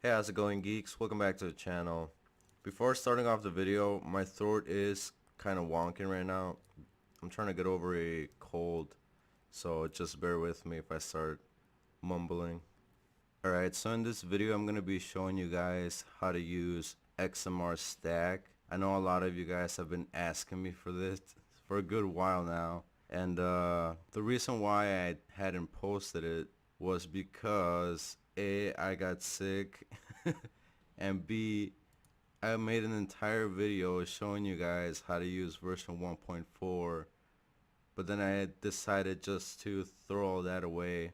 Hey, how's it going, geeks? Welcome back to the channel. Before starting off the video, my throat is kind of wonking right now. I'm trying to get over a cold, so just bear with me if I start mumbling. Alright, so in this video I'm going to be showing you guys how to use XMR Stak. I know a lot of you guys have been asking me for this for a good while now. And the reason why I hadn't posted it was because A, I got sick, and B, I made an entire video showing you guys how to use version 1.4, but then I decided just to throw all that away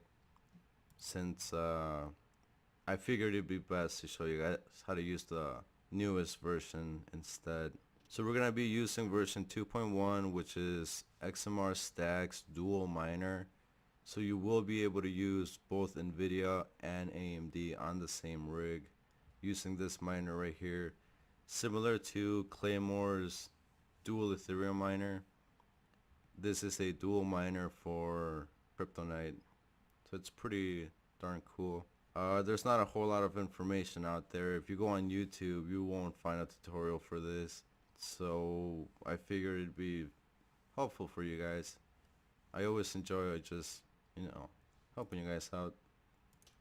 since I figured it'd be best to show you guys how to use the newest version instead. So we're going to be using version 2.1, which is XMR Stak's dual miner. So you will be able to use both NVIDIA and AMD on the same rig using this miner right here. Similar to Claymore's dual Ethereum miner, this is a dual miner for Kryptonite. So it's pretty darn cool. There's not a whole lot of information out there. If you go on YouTube, you won't find a tutorial for this. So I figured it'd be helpful for you guys. I always enjoy just, helping you guys out,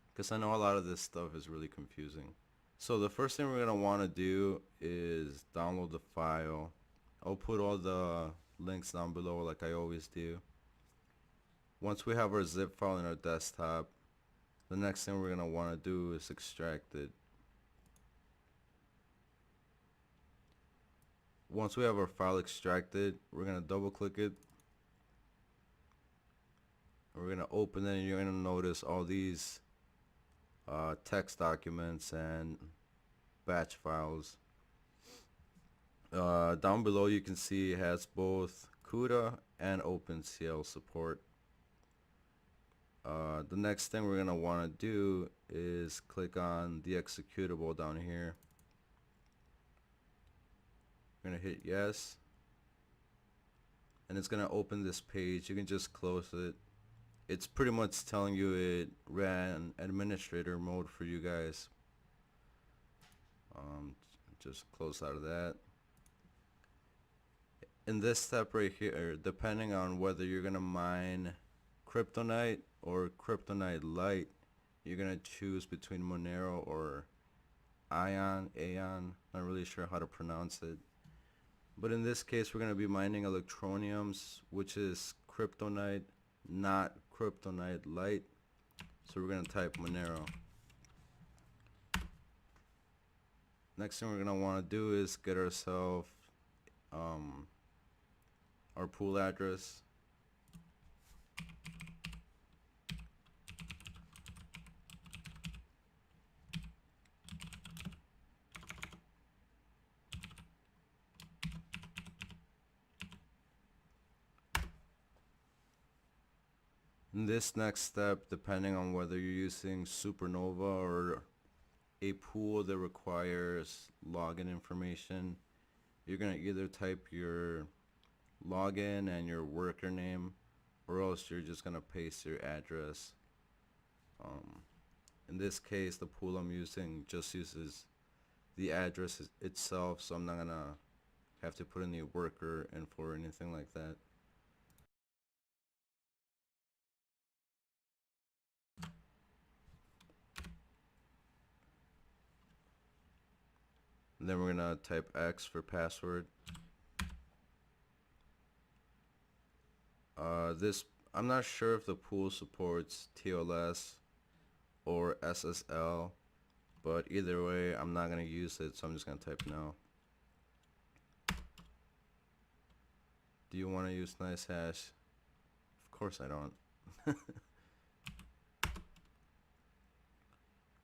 because I know a lot of this stuff is really confusing. So the first thing we're going to want to do is download the file. I'll put all the links down below like I always do. Once we have our zip file in our desktop, the next thing we're going to want to do is extract it. Once we have our file extracted, we're going to double click it. We're going to open it, and you're going to notice all these text documents and batch files. Down below you can see it has both CUDA and OpenCL support. The next thing we're going to want to do is click on the executable down here. We're going to hit yes, and it's going to open this page. You can just close it. It's pretty much telling you it ran administrator mode for you guys. Just close out of that. In this step right here, depending on whether you're going to mine Kryptonite or Kryptonite Lite, you're going to choose between Monero or Aeon. Not really sure how to pronounce it. But in this case, we're going to be mining Electroniums, which is Kryptonite, not Kryptonite Lite. So we're going to type Monero. Next thing we're going to want to do is get ourselves our pool address. In this next step, depending on whether you're using Supernova or a pool that requires login information, you're going to either type your login and your worker name, or else you're just going to paste your address. In this case, the pool I'm using just uses the address itself, so I'm not going to have to put in the worker info or anything like that. And then we're going to type X for password. I'm not sure if the pool supports TLS or SSL, but either way, I'm not going to use it, so I'm just going to type no. Do you want to use nice hash? Of course I don't.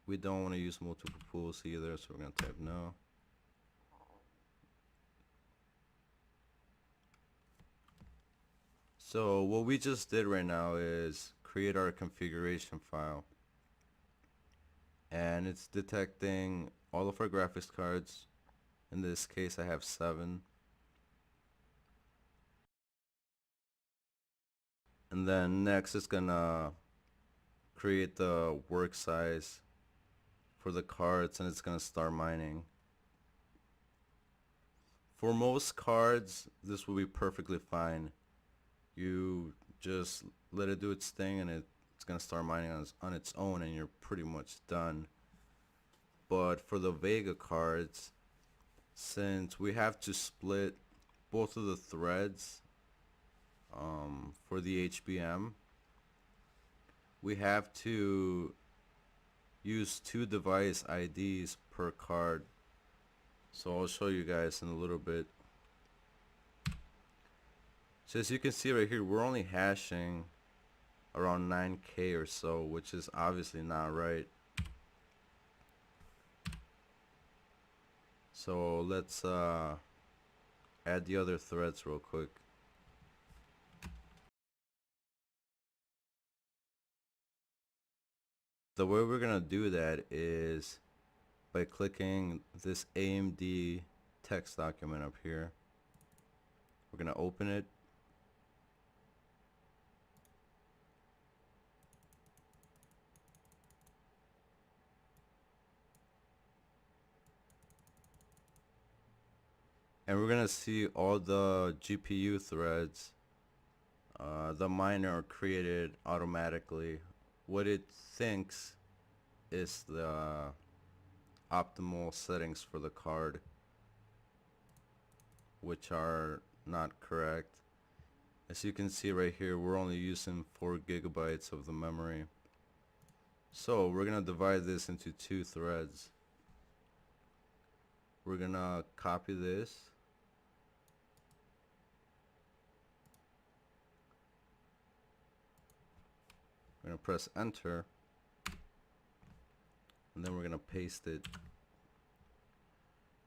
We don't want to use multiple pools either, so we're going to type no. So what we just did right now is create our configuration file, and it's detecting all of our graphics cards. In this case I have 7, and then next it's gonna create the work size for the cards, and it's gonna start mining. For most cards, this will be perfectly fine. You just let it do its thing, and it's gonna start mining on its own, and you're pretty much done. But for the Vega cards, since we have to split both of the threads for the HBM, we have to use 2 device IDs per card. So I'll show you guys in a little bit. So as you can see right here, we're only hashing around 9K or so, which is obviously not right. So let's add the other threads real quick. The way we're gonna do that is by clicking this AMD text document up here. We're gonna open it. And we're gonna see all the GPU threads. The miner are created automatically. What it thinks is the optimal settings for the card, which are not correct. As you can see right here, we're only using 4 gigabytes of the memory. So we're gonna divide this into 2 threads. We're gonna copy this. We're gonna press enter, and then we're gonna paste it.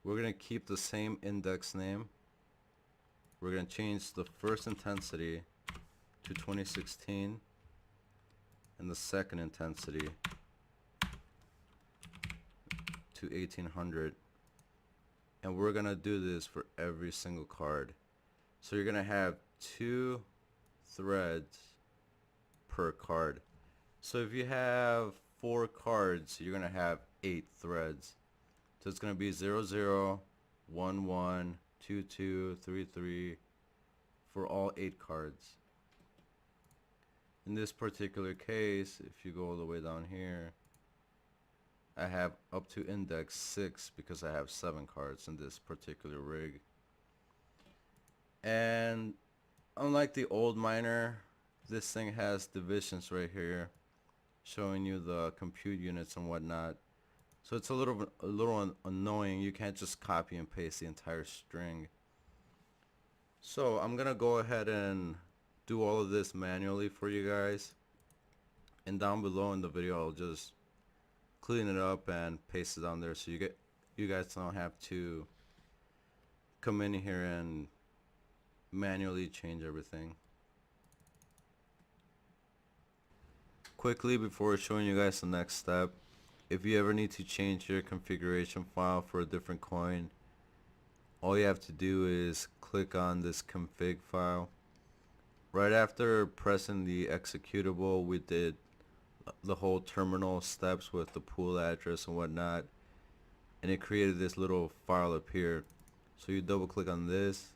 We're gonna keep the same index name. We're gonna change the first intensity to 2016 and the second intensity to 1800, and we're gonna do this for every single card. So you're gonna have 2 threads per card. So if you have 4 cards, you're gonna have 8 threads. So it's gonna be 0, 0, 1, 1, 2, 2, 3, 3 for all 8 cards. In this particular case, if you go all the way down here, I have up to index 6 because I have 7 cards in this particular rig. And unlike the old miner, this thing has divisions right here showing you the compute units and whatnot. So it's a little annoying. You can't just copy and paste the entire string. So I'm gonna go ahead and do all of this manually for you guys, and down below in the video I'll just clean it up and paste it on there so you guys don't have to come in here and manually change everything. Quickly, before showing you guys the next step, if you ever need to change your configuration file for a different coin, all you have to do is click on this config file. Right after pressing the executable, we did the whole terminal steps with the pool address and whatnot, and it created this little file up here. So you double click on this,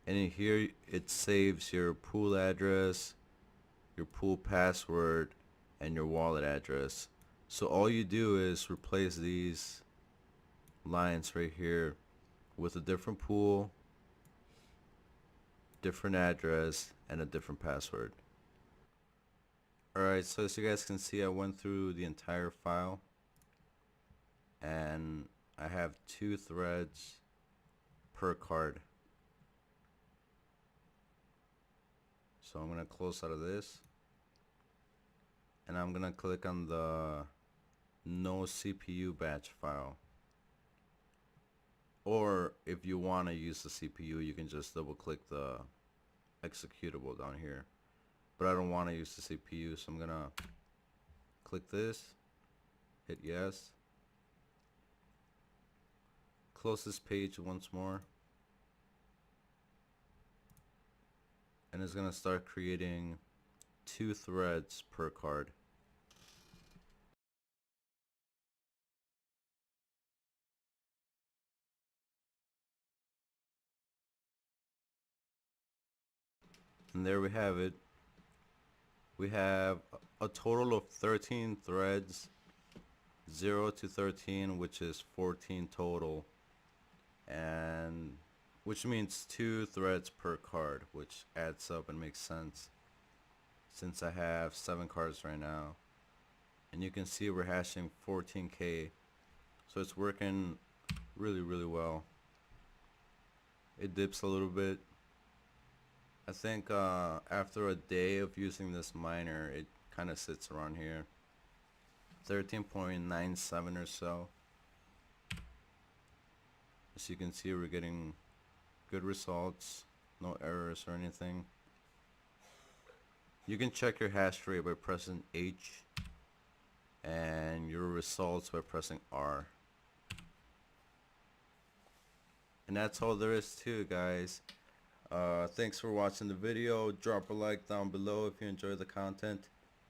and in here it saves your pool address, your pool password, and your wallet address. So all you do is replace these lines right here with a different pool, different address, and a different password. Alright, so as you guys can see, I went through the entire file, and I have 2 threads per card. So I'm going to close out of this, and I'm going to click on the no CPU batch file. Or if you want to use the CPU, you can just double click the executable down here. But I don't want to use the CPU, so I'm going to click this, hit yes, close this page once more, and it's going to start creating 2 threads per card. And there we have it. We have a total of 13 threads, 0 to 13, which is 14 total, and which means 2 threads per card, which adds up and makes sense since I have 7 cards right now. And you can see we're hashing 14K, so it's working really well. It dips a little bit. I think after a day of using this miner, it kind of sits around here, 13.97 or so. As you can see, we're getting good results, no errors or anything. You can check your hash rate by pressing H and your results by pressing R. And that's all there is to it, guys. Thanks for watching the video. Drop a like down below if you enjoy the content.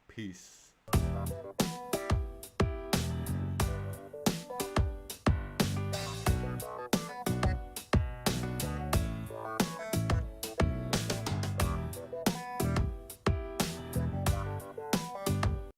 Peace.